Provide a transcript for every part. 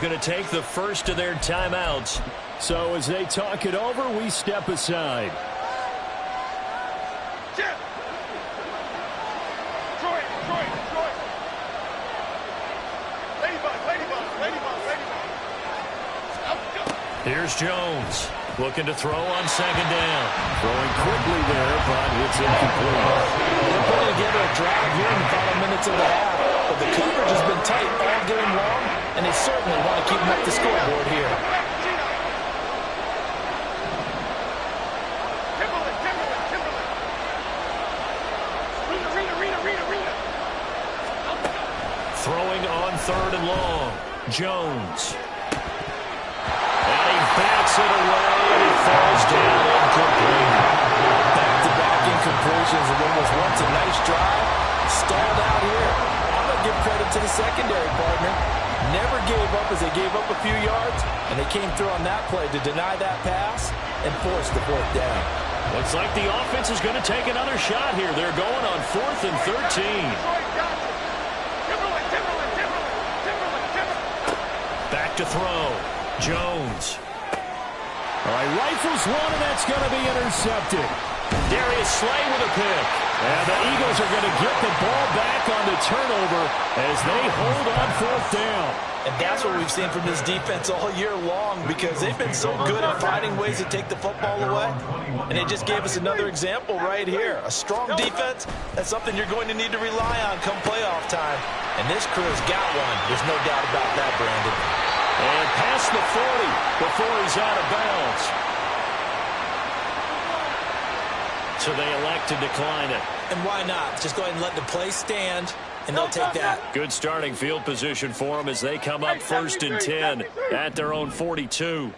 going to take the first of their timeouts. So as they talk it over, we step aside. Here's Jones, looking to throw on second down. Throwing quickly there, but it's incomplete. They're putting together a drive here in the final minutes of the half, but the coverage has been tight all game long, and they certainly want to keep them up the scoreboard here. Throwing on third and long. Jones. And he bats it away, and it falls down incomplete. Back-to-back incompletions of what was once a nice drive. Stalled out here. I'm going to give credit to the secondary partner. Never gave up as they gave up a few yards, and they came through on that play to deny that pass and force the fourth down. Looks like the offense is going to take another shot here. They're going on 4th and 13. Back to throw. Jones. All right, rifles one, and that's going to be intercepted. Darius Slay with a pick. And the Eagles are going to get the ball back on the turnover as they hold on 4th down. And that's what we've seen from this defense all year long, because they've been so good at finding ways to take the football away. And they just gave us another example right here. A strong defense, that's something you're going to need to rely on come playoff time. And this crew's got one. There's no doubt about that, Brandon. And past the 40 before he's out of bounds. So they elect to decline it. And why not? Just go ahead and let the play stand, and they'll take that. Good starting field position for them as they come up 1st and 10 at their own 42.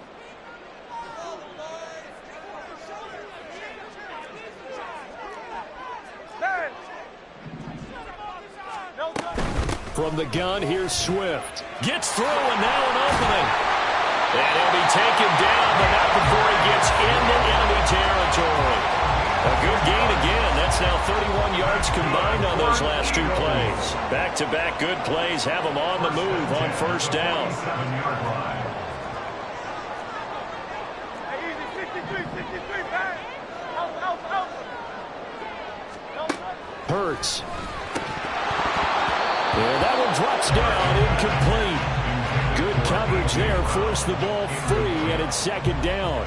From the gun, here's Swift. Gets through, and now an opening. And he'll be taken down, but not before he gets into enemy territory. A good gain again. That's now 31 yards combined on those last 2 plays. Back-to-back good plays have them on the move on 1st down. Hurts. And that one drops down, incomplete. Good coverage there, forced the ball free, and it's 2nd down.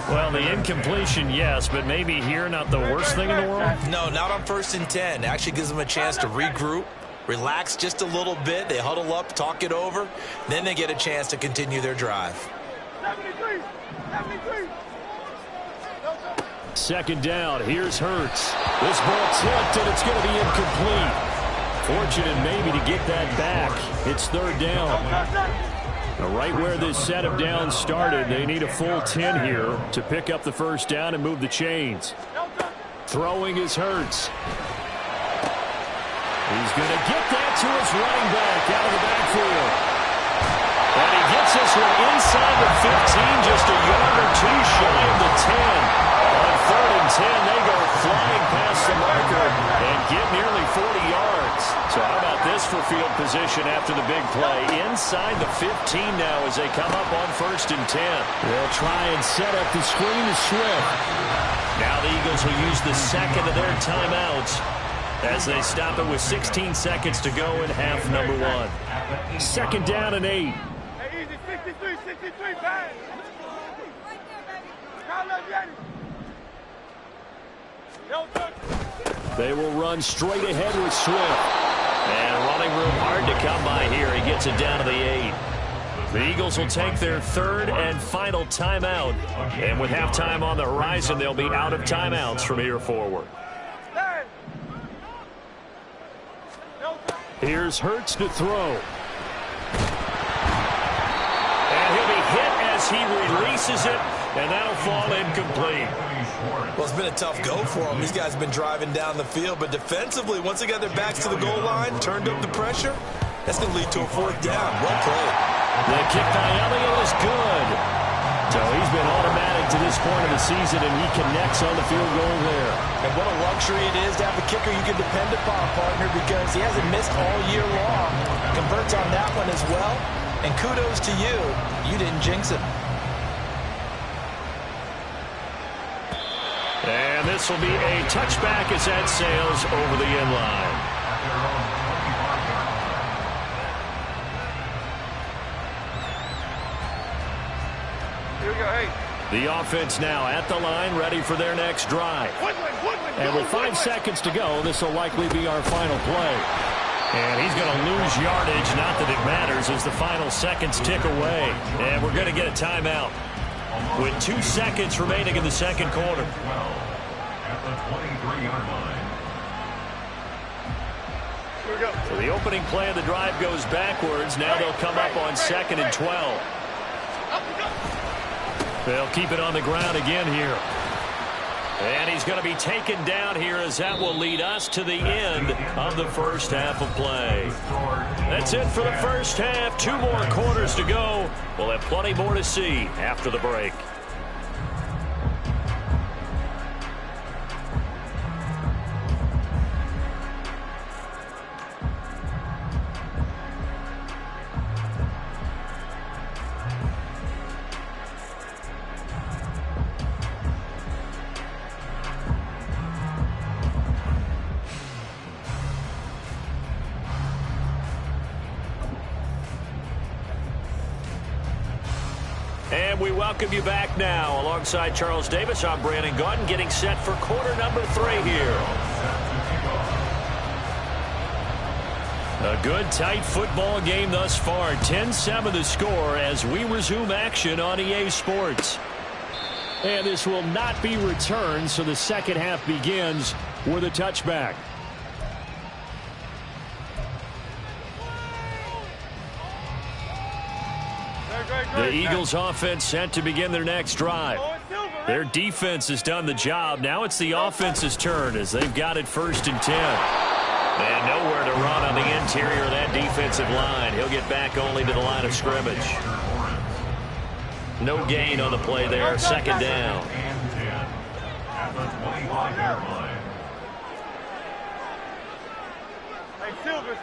Well, the incompletion, yes, but maybe here not the worst thing in the world? No, not on 1st and 10. It actually gives them a chance to regroup, relax just a little bit. They huddle up, talk it over. Then they get a chance to continue their drive. 2nd down, here's Hurts. This ball tipped, and it's going to be incomplete. Fortunate maybe to get that back. It's 3rd down. Now, right where this set of downs started, they need a full 10 here to pick up the 1st down and move the chains. Throwing is Hurts. He's going to get that to his running back out of the backfield. And he gets this one inside the 15, just a yard or 2 shy of the 10. On 3rd and 10, they go flying past the marker and get nearly 40 yards. So how about this for field position after the big play? Inside the 15 now as they come up on 1st and 10. They'll try and set up the screen to Swift. Now the Eagles will use the 2nd of their timeouts as they stop it with 16 seconds to go in half number 1. 2nd down and 8. Hey, easy, 63, bang. They will run straight ahead with Swift. And running room hard to come by here. He gets it down to the 8. The Eagles will take their 3rd and final timeout. And with halftime on the horizon, they'll be out of timeouts from here forward. Here's Hurts to throw. And he'll be hit as he releases it, and that'll fall incomplete. Well, it's been a tough go for them. These guys have been driving down the field, but defensively, once they got their backs to the goal line, turned up the pressure, that's going to lead to a 4th down. Well played. The kick by Elliott is good. So he's been automatic to this point of the season, and he connects on the field goal there. And what a luxury it is to have a kicker you can depend upon, partner, because he hasn't missed all year long. Converts on that one as well. And kudos to you. You didn't jinx it. And this will be a touchback as that sails over the end line. Here we go, hey. The offense now at the line, ready for their next drive. And with 5 seconds to go, this will likely be our final play. And he's going to lose yardage, not that it matters, as the final seconds tick away. And we're going to get a timeout with 2 seconds remaining in the second quarter. At the 23-yard line. Here we go. So the opening play of the drive goes backwards. Now they'll come up on 2nd and 12. They'll keep it on the ground again here. And he's going to be taken down here, as that will lead us to the end of the first half of play. That's it for the first half. 2 more quarters to go. We'll have plenty more to see after the break. And we welcome you back now. Alongside Charles Davis, I'm Brandon Gaudin, getting set for quarter number 3 here. A good, tight football game thus far. 10-7 the score as we resume action on EA Sports. And this will not be returned, so the second half begins with a touchback. The Eagles offense set to begin their next drive. Their defense has done the job. Now it's the offense's turn as they've got it 1st and 10. And nowhere to run on the interior of that defensive line. He'll get back only to the line of scrimmage. No gain on the play there. 2nd down. At the 25-yard line. Hey, Silver.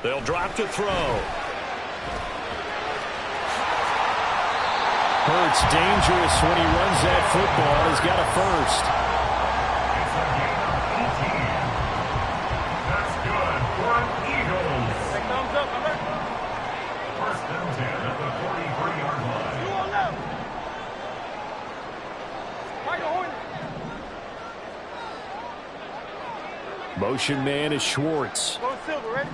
They'll drop to throw. Hurts dangerous when he runs that football. He's got a first. It's a gain of 18. That's good for an Eagles. Hey, thumbs up, all right? 1st and 10 at the 43-yard line. You on left. Michael Horner. Motion man is Schwartz. Go Silver, ready?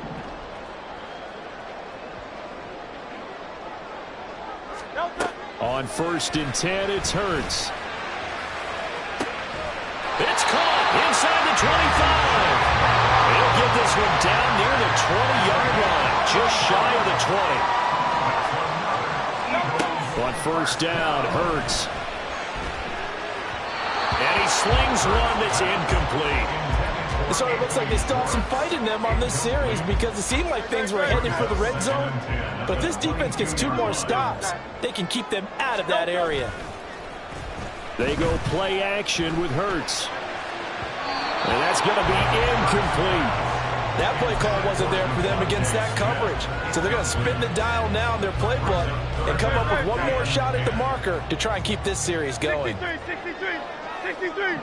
On 1st and 10, it's Hurts. It's caught inside the 25. He'll get this one down near the 20-yard line, just shy of the 20. On 1st down, Hurts. And he slings one that's incomplete. So it looks like they still have some fight in them on this series because it seemed like things were headed for the red zone. But this defense gets 2 more stops. They can keep them out of that area. They go play action with Hurts. And that's going to be incomplete. That play call wasn't there for them against that coverage. So they're going to spin the dial now in their playbook and come up with 1 more shot at the marker to try and keep this series going. 63.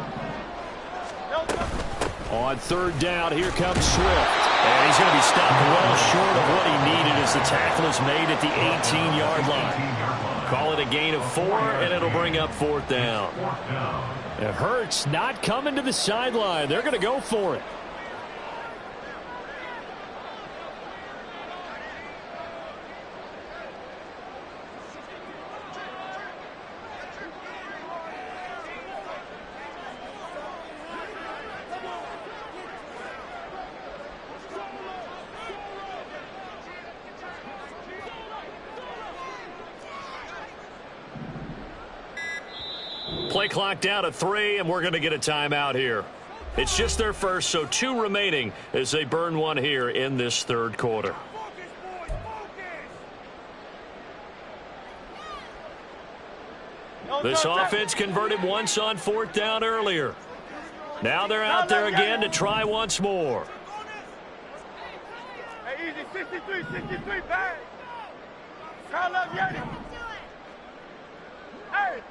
On 3rd down, here comes Swift. And he's going to be stopped well short of what he needed as the tackle is made at the 18-yard line. Call it a gain of 4, and it'll bring up 4th down. It hurts not coming to the sideline. They're going to go for it. Play clock down to 3, and we're going to get a timeout here. It's just their first, so 2 remaining as they burn 1 here in this 3rd quarter. This offense converted once on 4th down earlier. Now they're out there again to try once more. Hey, Easy, 63, 63, bang. Turn left, Yanni. Hey.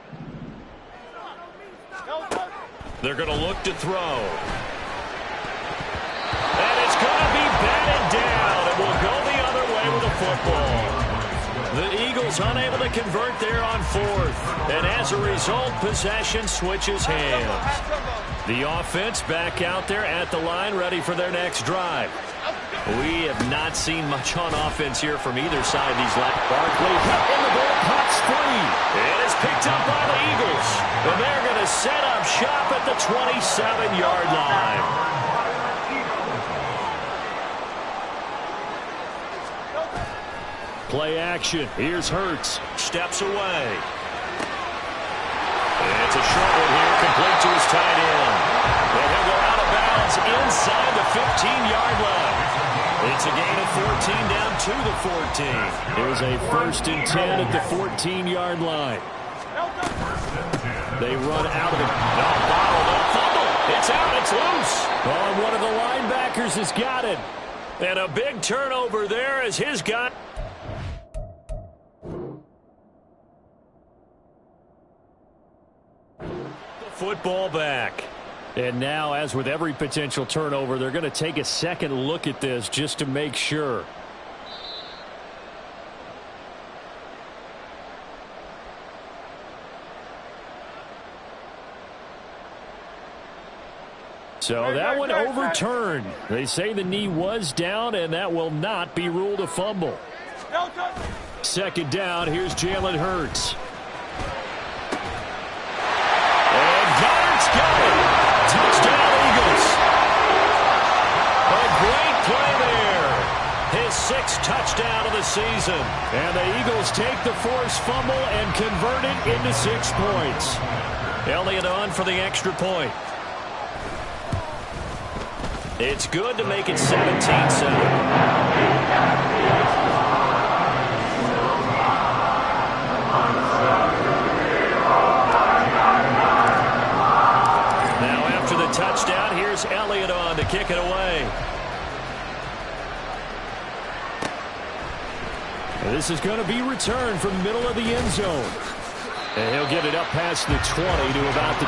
They're going to look to throw. And it's going to be batted down. It will go the other way with the football. The Eagles unable to convert there on fourth. And as a result, possession switches hands. The offense back out there at the line, ready for their next drive. We have not seen much on offense here from either side these last. Barkley in the ball, cuts free. It is picked up by the Eagles. And they're going to set up shop at the 27-yard line. Play action. Here's Hurts. Steps away. It's a short one here, complete to his tight end. And he'll go out of bounds inside the 15-yard line. It's a gain of 14 down to the 14. Here's a 1st and 10 at the 14-yard line. They run out of it. No, bottled up. Fumble. It's out. It's loose. Oh, and one of the linebackers has got it. And a big turnover there as his guy. Football back. And now, as with every potential turnover, they're going to take a second look at this just to make sure. So that one overturned. They say the knee was down, and that will not be ruled a fumble. 2nd down, here's Jalen Hurts. Touchdown, Eagles. A great play there. His 6th touchdown of the season. And the Eagles take the forced fumble and convert it into 6 points. Elliott on for the extra point. It's good to make it 17-7. Touchdown. Here's Elliott on to kick it away. And this is going to be returned from the middle of the end zone. And he'll get it up past the 20 to about the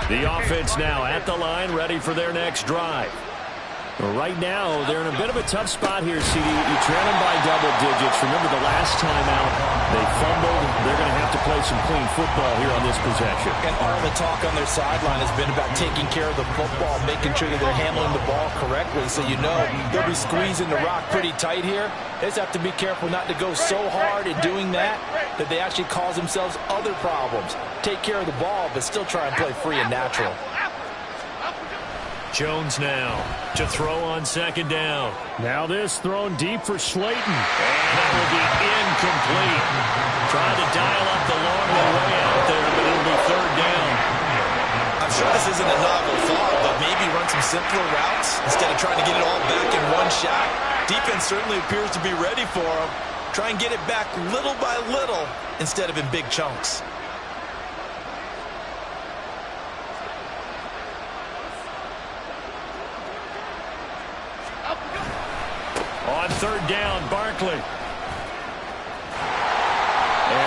22. The offense now at the line, ready for their next drive. Right now, they're in a bit of a tough spot here, CD. You trail them by double digits. Remember the last time out, they fumbled. They're going to have to play some clean football here on this possession. And all the talk on their sideline has been about taking care of the football, making sure that they're handling the ball correctly. So you know they'll be squeezing the rock pretty tight here. They just have to be careful not to go so hard in doing that they actually cause themselves other problems. Take care of the ball, but still try and play free and natural. Jones now to throw on 2nd down. Now this thrown deep for Slayton. And that will be incomplete. Trying to dial up the long way out there, but it'll be 3rd down. I'm sure this isn't a novel thought, but maybe run some simpler routes instead of trying to get it all back in one shot. Defense certainly appears to be ready for them. Try and get it back little by little instead of in big chunks. On 3rd down, Barkley. And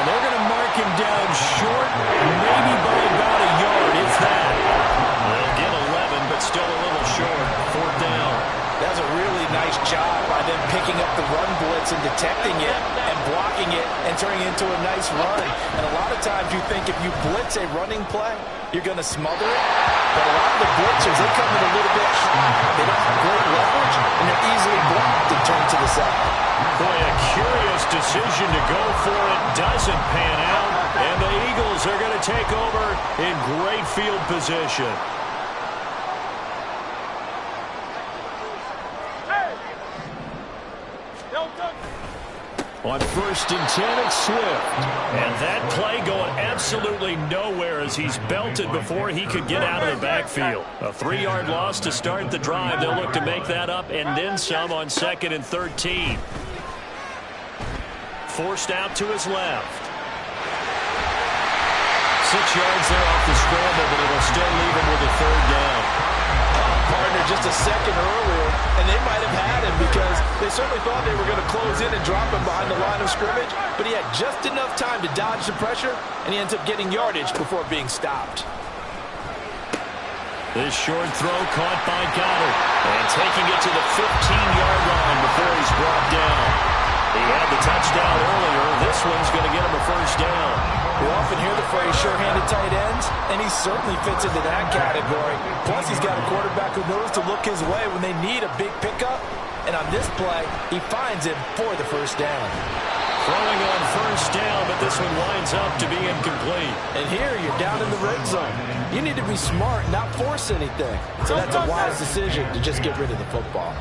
they're going to mark him down short, maybe by about a yard, if that. They'll get 11, but still a little short. 4th down. That was a really nice job by them picking up the run blitz and detecting it and blocking it and turning it into a nice run. And a lot of times you think if you blitz a running play, you're going to smother it. But a lot of the blitzers, they come in a little bit high. They don't have great leverage, and they're easily blocked and turned to the side. Boy, a curious decision to go for it. Doesn't pan out. And the Eagles are going to take over in great field position. On 1st and 10, it's Swift. And that play going absolutely nowhere as he's belted before he could get out of the backfield. A 3-yard loss to start the drive. They'll look to make that up and then some on 2nd and 13. Forced out to his left. 6 yards there off the scramble, but it'll still leave him with a third down. Partner just a second earlier, and they might have had him because they certainly thought they were going to close in and drop him behind the line of scrimmage, but he had just enough time to dodge the pressure, and he ends up getting yardage before being stopped. This short throw caught by Goddard, and taking it to the 15-yard line before he's brought down. He had the touchdown earlier. This one's going to get him a first down. We often hear the phrase sure-handed tight ends, and he certainly fits into that category. Plus, he's got a quarterback who knows to look his way when they need a big pickup. And on this play, he finds him for the first down. Throwing on first down, but this one winds up to be incomplete. And here, you're down in the red zone. You need to be smart, not force anything. So that's a wise decision to just get rid of the football.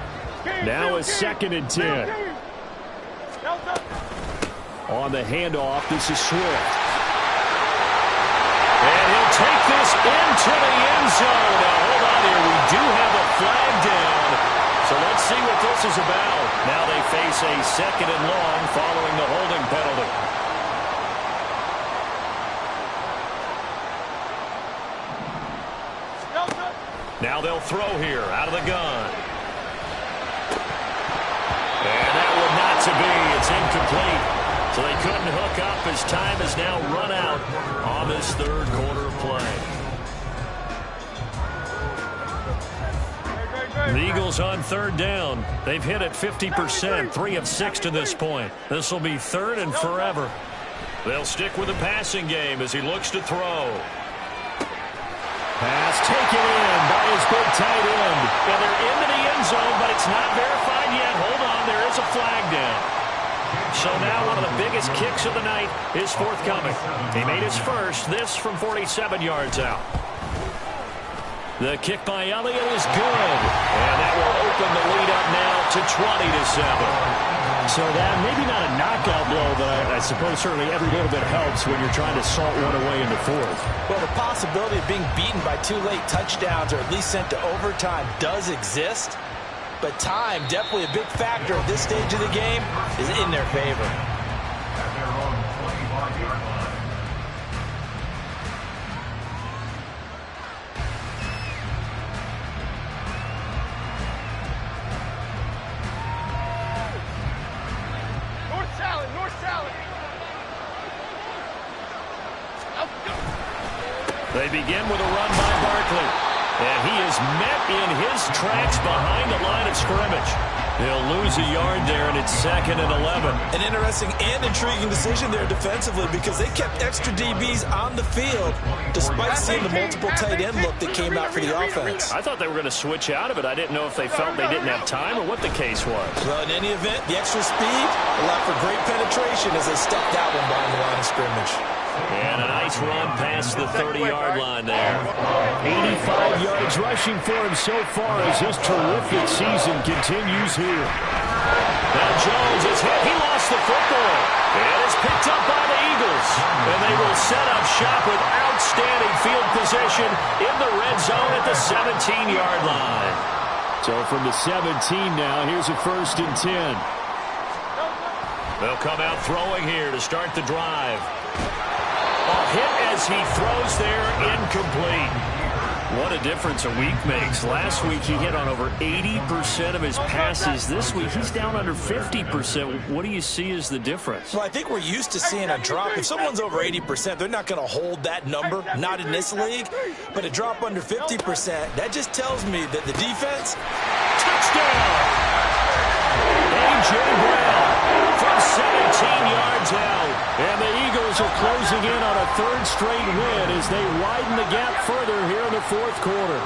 Now a 2nd and 10. On the handoff, this is Swift. And he'll take this into the end zone. Now, hold on here. We do have a flag down. So let's see what this is about. Now they face a 2nd and long following the holding penalty. Now they'll throw here out of the gun. And that one not to be. It's incomplete. So they couldn't hook up as time has now run out on this third quarter of play. The Eagles on third down. They've hit it 50%, 3 of 6 to this point. This will be 3rd and forever. They'll stick with the passing game as he looks to throw. Pass taken in by his big tight end. And they're into the end zone, but it's not verified yet. Hold on, there is a flag down. So now one of the biggest kicks of the night is forthcoming. He made his first, this from 47 yards out. The kick by Elliott is good. And that will open the lead up now to 20-7. So that maybe not a knockout blow, but I suppose certainly every little bit helps when you're trying to salt one away in the fourth. Well, the possibility of being beaten by 2 late touchdowns or at least sent to overtime does exist. But time, definitely a big factor at this stage of the game, is in their favor. They begin with a run by Barkley. And he is met in his tracks behind the line of scrimmage. He'll lose a yard there, and it's 2nd and 11. An interesting and intriguing decision there defensively because they kept extra DBs on the field despite seeing the multiple tight end look that came out for the offense. I thought they were going to switch out of it. I didn't know if they felt they didn't have time or what the case was. Well, in any event, the extra speed allowed for great penetration as they stepped out one behind the line of scrimmage. And a nice run past the 30-yard line there. 85 yards rushing for him so far as his terrific season continues here. Now Jones is hit. He lost the football. And it's picked up by the Eagles. And they will set up shop with outstanding field position in the red zone at the 17-yard line. So from the 17 now, here's a 1st and 10. They'll come out throwing here to start the drive. A hit as he throws there, incomplete. What a difference a week makes. Last week he hit on over 80% of his passes. This week he's down under 50%. What do you see as the difference? Well, I think we're used to seeing a drop. If someone's over 80%, they're not going to hold that number, not in this league. But a drop under 50%, that just tells me that the defense... Touchdown! A.J. Brown from 17 yards out. And the Eagles are closing in on a 3rd straight win as they widen the gap further here in the 4th quarter.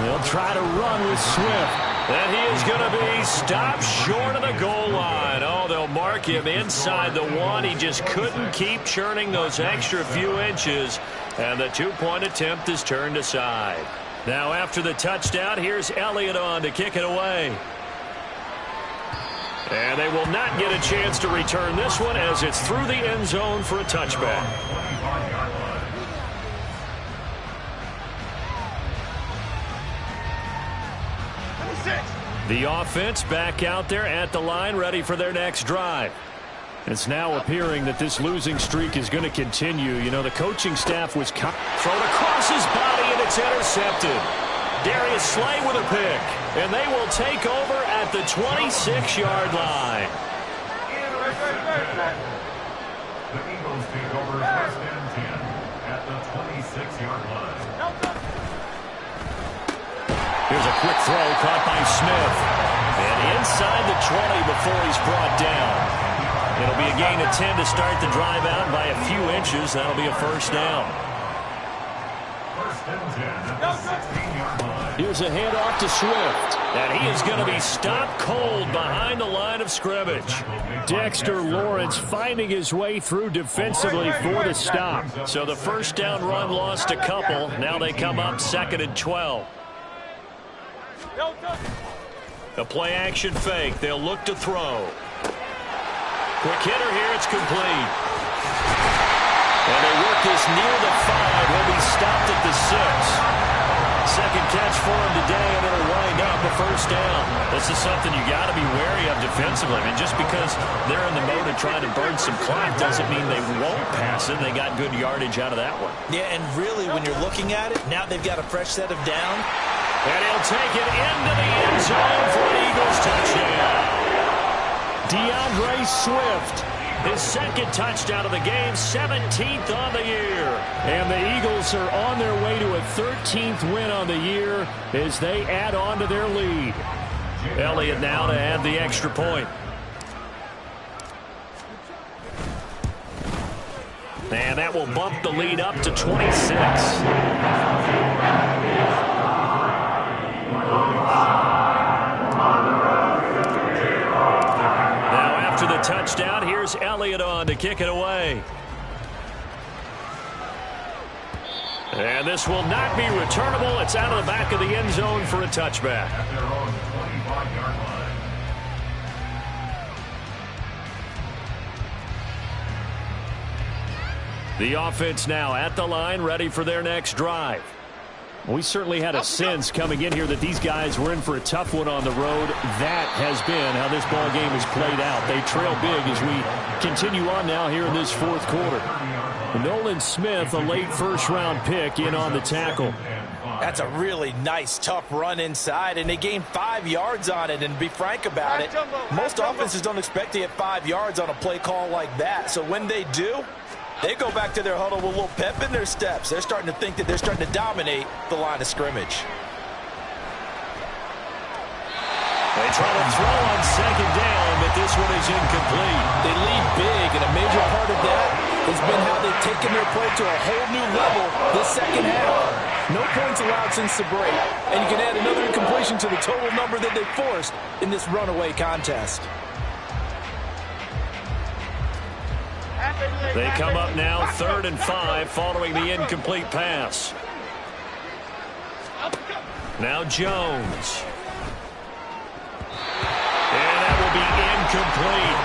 They'll try to run with Swift. And he is going to be stopped short of the goal line. Oh, they'll mark him inside the 1. He just couldn't keep churning those extra few inches. And the 2-point attempt is turned aside. Now after the touchdown, here's Elliott on to kick it away. And they will not get a chance to return this one as it's through the end zone for a touchback. The offense back out there at the line, ready for their next drive. It's now appearing that this losing streak is going to continue. You know, the coaching staff was thrown across his body, and it's intercepted. Darius Slay with a pick, and they will take over at the 26-yard line. The Eagles take over first and 10 at the 26-yard line. Here's a quick throw caught by Smith. And inside the 20 before he's brought down. It'll be a gain of 10 to start the drive out by a few inches. That'll be a first down. First and 10 at the 16-yard line. Here's a handoff to Swift. And he is going to be stopped cold behind the line of scrimmage. Dexter Lawrence finding his way through defensively for the stop. So the first down run lost a couple. Now they come up 2nd and 12. A play action fake. They'll look to throw. Quick hitter here. It's complete. And they work this near the 5. Will be stopped at the 6. Second catch for him today, and it'll wind up a first down. This is something you got to be wary of defensively. I mean, just because they're in the mode of trying to burn some clock doesn't mean they won't pass it. They got good yardage out of that one. Yeah, and really, when you're looking at it, now they've got a fresh set of down. And he'll take it into the end zone for an Eagles touchdown. DeAndre Swift. His second touchdown of the game, 17th on the year. And the Eagles are on their way to a 13th win on the year as they add on to their lead. Elliott now to add the extra point. And that will bump the lead up to 26. The touchdown. Here's Elliott on to kick it away. And this will not be returnable. It's out of the back of the end zone for a touchback. At their own 25-yard line. The offense now at the line, ready for their next drive. We certainly had a sense coming in here that these guys were in for a tough one on the road. That has been how this ball game has played out. They trail big as we continue on now here in this fourth quarter. Nolan Smith, a late first-round pick, in on the tackle. That's a really nice, tough run inside, and they gained 5 yards on it. And to be frank about it, most offenses don't expect to get 5 yards on a play call like that. So when they do, they go back to their huddle with a little pep in their steps. They're starting to think that they're starting to dominate the line of scrimmage. They try to throw on second down, but this one is incomplete. They lead big, and a major part of that has been how they've taken their play to a whole new level this second half. No points allowed since the break, and you can add another incompletion to the total number that they forced in this runaway contest. They come up now 3rd and 5 following the incomplete pass. Now Jones. And that will be incomplete.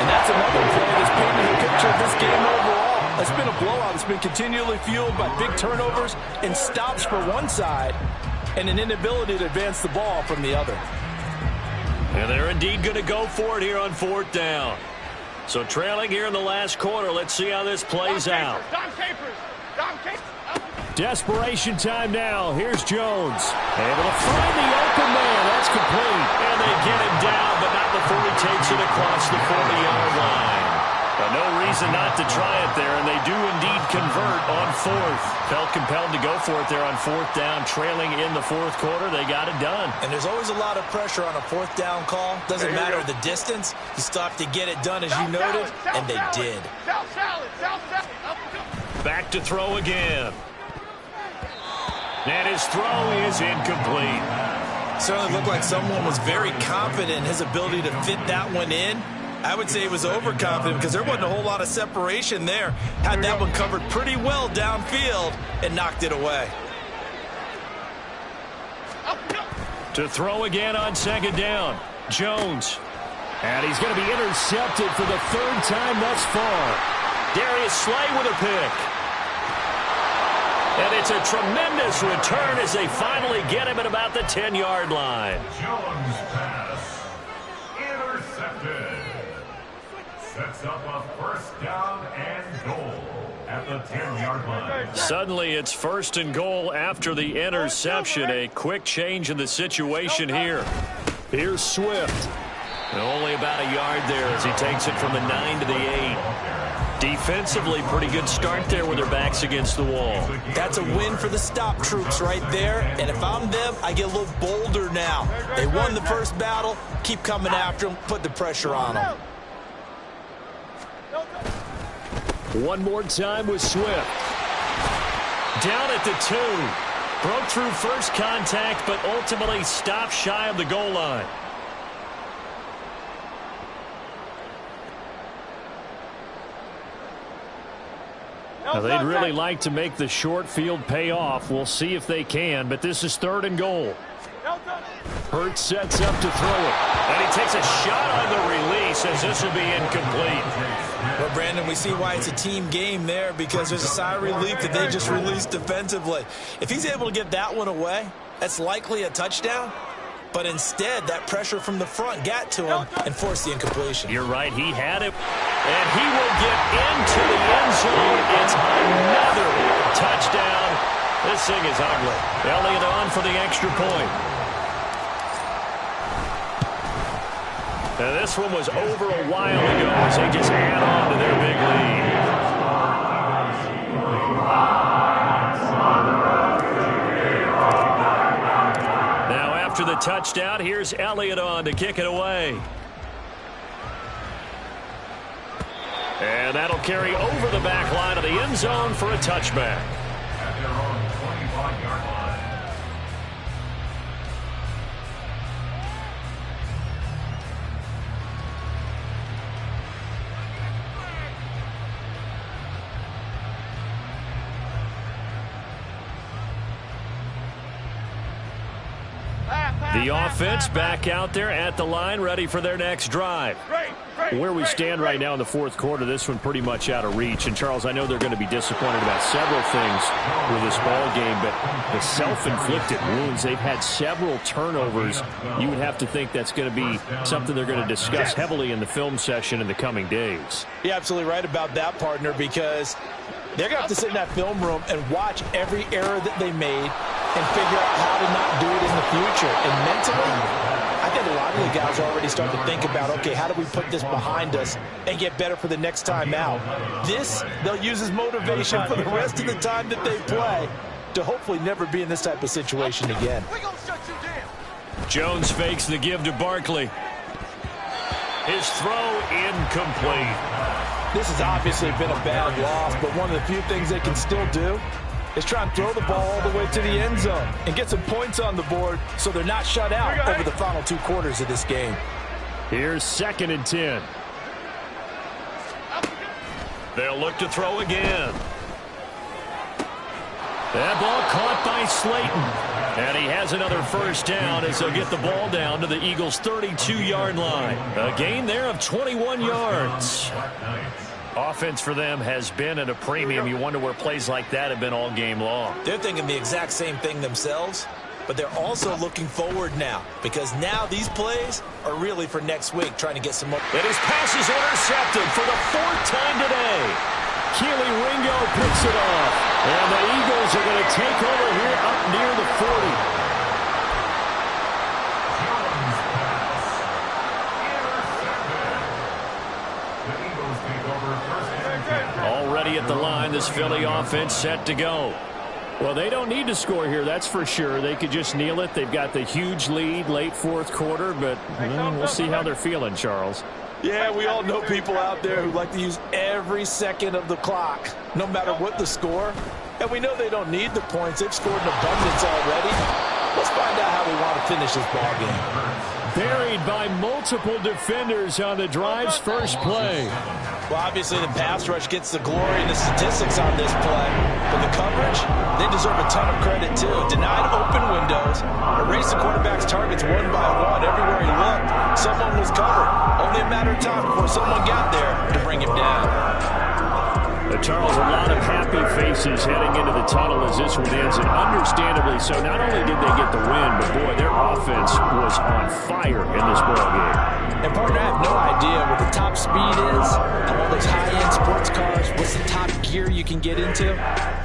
And that's another play that's painted the picture of this game overall. It's been a blowout. It's been continually fueled by big turnovers and stops for one side and an inability to advance the ball from the other. And they're indeed going to go for it here on 4th down. So trailing here in the last quarter. Let's see how this plays out. Desperation time now. Here's Jones. Able to find the open man. That's complete. And they get him down, but not before he takes it across the 40-yard line. But no reason not to try it there, and they do indeed convert on 4th. Felt compelled to go for it there on 4th down. Trailing in the 4th quarter, they got it done. And there's always a lot of pressure on a 4th down call. Doesn't matter the distance. You stop to get it done as you noted, and they did. Back to throw again. And his throw is incomplete. Certainly looked like someone was very confident in his ability to fit that one in. I would say he was overconfident because there wasn't a whole lot of separation there. Had that one covered pretty well downfield and knocked it away. To throw again on 2nd down. Jones. And he's going to be intercepted for the 3rd time thus far. Darius Slay with a pick. And it's a tremendous return as they finally get him at about the 10-yard line. Jones pass intercepted. sets up a first down and goal at the 10-yard line. Suddenly it's first and goal after the interception. A quick change in the situation here. Here's Swift. Only about a yard there as he takes it from the 9 to the 8. Defensively, pretty good start there with their backs against the wall. That's a win for the stop troops right there. And if I'm them, I get a little bolder now. They won the first battle. Keep coming after them. Put the pressure on them. One more time with Swift. Down at the 2. Broke through first contact, but ultimately stopped shy of the goal line. Now, they'd really like to make the short field pay off. We'll see if they can, but this is third and goal. Hurts sets up to throw it. And he takes a shot on the release as this will be incomplete. Well, Brandon, we see why it's a team game there because there's a sigh of relief that they just released defensively. If he's able to get that one away, that's likely a touchdown. But instead, that pressure from the front got to him and forced the incompletion. You're right. He had it. And he will get into the end zone. It's another touchdown. This thing is ugly. Elliott on for the extra point. Now, this one was over a while ago as they just add on to their big lead. After the touchdown, here's Elliott on to kick it away. And that'll carry over the back line of the end zone for a touchback. At their own 25-yard line. The offense back out there at the line, ready for their next drive. Where we stand right now in the fourth quarter, this one pretty much out of reach. And, Charles, I know they're going to be disappointed about several things with this ball game, but the self-inflicted wounds, they've had several turnovers. You would have to think that's going to be something they're going to discuss heavily in the film session in the coming days. You're absolutely right about that, partner, because they're going to have to sit in that film room and watch every error that they made and figure out how to not do it in the future. And mentally, I think a lot of the guys are already starting to think about, okay, how do we put this behind us and get better for the next time out? This, they'll use as motivation for the rest of the time that they play to hopefully never be in this type of situation again. Jones fakes the give to Barkley. His throw incomplete. This has obviously been a bad loss, but one of the few things they can still do is try and throw the ball all the way to the end zone and get some points on the board so they're not shut out over the final 2 quarters of this game. Here's 2nd and 10. They'll look to throw again. That ball caught by Slayton. And he has another first down as they'll get the ball down to the Eagles' 32-yard line. A gain there of 21 yards. Offense for them has been at a premium. You wonder where plays like that have been all game long. They're thinking the exact same thing themselves, but they're also looking forward now because now these plays are really for next week, trying to get some more. And his pass is intercepted for the 4th time today. Keely Ringo picks it off. And the Eagles are going to take over here up near the 40. Already at the line, this Philly offense set to go. Well, they don't need to score here, that's for sure. They could just kneel it. They've got the huge lead late 4th quarter, but we'll see how they're feeling, Charles. Yeah, we all know people out there who like to use every second of the clock, no matter what the score. And we know they don't need the points. They've scored in abundance already. Let's find out how they want to finish this ball game. Buried by multiple defenders on the drive's first play. Well, obviously the pass rush gets the glory and the statistics on this play. But the coverage, they deserve a ton of credit too. Denied open windows, erased the quarterback's targets one by one. Everywhere he looked, someone was covered. Only a matter of time before someone got there to bring him down. Charles, a lot of happy faces heading into the tunnel as this one ends, and understandably so. Not only did they get the win, but, boy, their offense was on fire in this ballgame. And, partner, I have no idea what the top speed is on all those high-end sports cars. What's the top gear you can get into?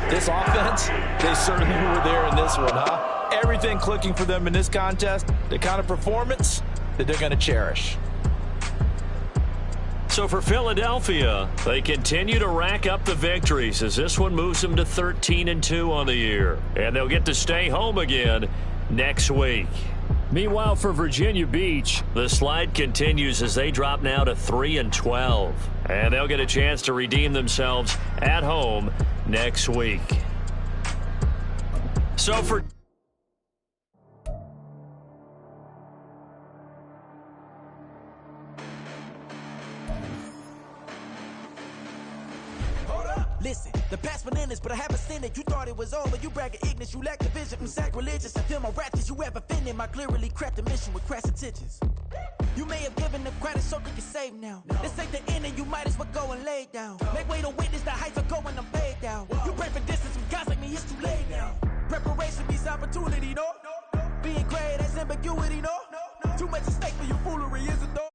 This offense, they certainly were there in this one, huh? Everything clicking for them in this contest, the kind of performance that they're going to cherish. So for Philadelphia, they continue to rack up the victories as this one moves them to 13-2 on the year. And they'll get to stay home again next week. Meanwhile, for Virginia Beach, the slide continues as they drop now to 3-12. And they'll get a chance to redeem themselves at home next week. So for Listen, the past bananas, but I haven't seen it. You thought it was over, you bragging ignorance, you lack the vision. I'm sacrilegious, I feel my wrath as you ever offended. My clearly crafted mission with crass intentions. You may have given the credit so you can save now. This ain't the end and you might as well go and lay down. Make way to witness the heights are going, I'm paid down. You pray for distance with guys like me, it's too late now. Preparation beats opportunity, no? Being great, that's ambiguity, no? Too much at stake for your foolery, is it though?